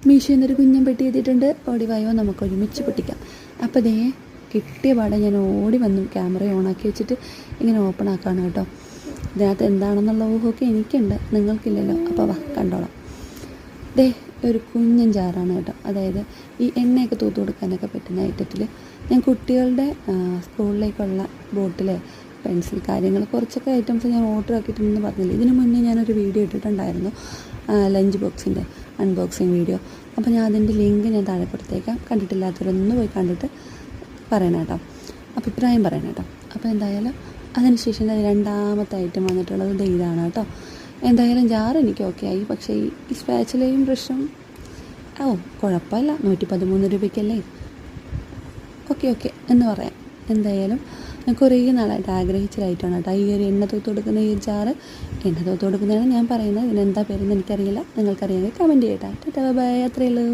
മീഷോയിൽ നിന്നൊരു കുഞ്ഞൻ പെട്ടി എത്തിയിട്ടുണ്ട്. ഓടി വായോ, നമുക്ക് ഒരുമിച്ച് പൊട്ടിക്കാം. അപ്പോൾ ദേ കിട്ടിയ പാടെ ഞാൻ ഓടി വന്നു ക്യാമറ ഓണാക്കി വെച്ചിട്ട് ഇങ്ങനെ ഓപ്പൺ ആക്കുകയാണ് കേട്ടോ. ഇതിനകത്ത് എന്താണെന്നുള്ള ഊഹമൊക്കെ എനിക്കുണ്ട്, നിങ്ങൾക്കില്ലല്ലോ. അപ്പോൾ വാ കണ്ടോളാം. ദേ ഒരു കുഞ്ഞൻ ജാറാണ് കേട്ടോ. അതായത് ഈ എണ്ണയൊക്കെ തൂത്ത് കൊടുക്കാനൊക്കെ പറ്റുന്ന ഐറ്റത്തിൽ ഞാൻ കുട്ടികളുടെ സ്കൂളിലേക്കുള്ള ബോട്ടിൽ, പെൻസിൽ കാര്യങ്ങൾ കുറച്ചൊക്കെ ഐറ്റംസ് ഞാൻ ഓർഡർ ആക്കിയിട്ടുണ്ടെന്ന് പറഞ്ഞില്ല. ഇതിന് മുന്നേ ഞാനൊരു വീഡിയോ ഇട്ടിട്ടുണ്ടായിരുന്നു, ലഞ്ച് ബോക്സിൻ്റെ അൺബോക്സിങ് വീഡിയോ. അപ്പോൾ ഞാൻ അതിൻ്റെ ലിങ്ക് ഞാൻ താഴെ കൊടുത്തേക്കാം. കണ്ടിട്ടില്ലാത്തവരൊന്ന് പോയി കണ്ടിട്ട് പറയണം കേട്ടോ, അഭിപ്രായം പറയണം കേട്ടോ. അപ്പോൾ എന്തായാലും അതിനുശേഷം രണ്ടാമത്തെ ഐറ്റം വന്നിട്ടുള്ളത് ഇതാണ് കേട്ടോ. എന്തായാലും ജാർ എനിക്ക് ഓക്കെ ആയി. പക്ഷേ ഈ സ്പാച്ചിലയും ബ്രഷും കുഴപ്പമില്ല, 113 രൂപയ്ക്കല്ലേ, ഓക്കെ എന്ന് പറയാം. എന്തായാലും ഞാൻ കുറേ നാളായിട്ട് ആഗ്രഹിച്ചൊരൈറ്റമാണ് കേട്ടോ ഈ ഒരു എണ്ണ തൂത്ത് കൊടുക്കുന്ന ഈ ജാറ്. എണ്ണ തൂത്ത് കൊടുക്കുന്നതാണ് ഞാൻ പറയുന്നത്. ഇതിനെന്താ പേരെന്ന് എനിക്കറിയില്ല, നിങ്ങൾക്കറിയാമെങ്കിൽ കമൻറ്റ് ചെയ്യട്ടെ. ബൈ, അത്രയേ ഉള്ളൂ.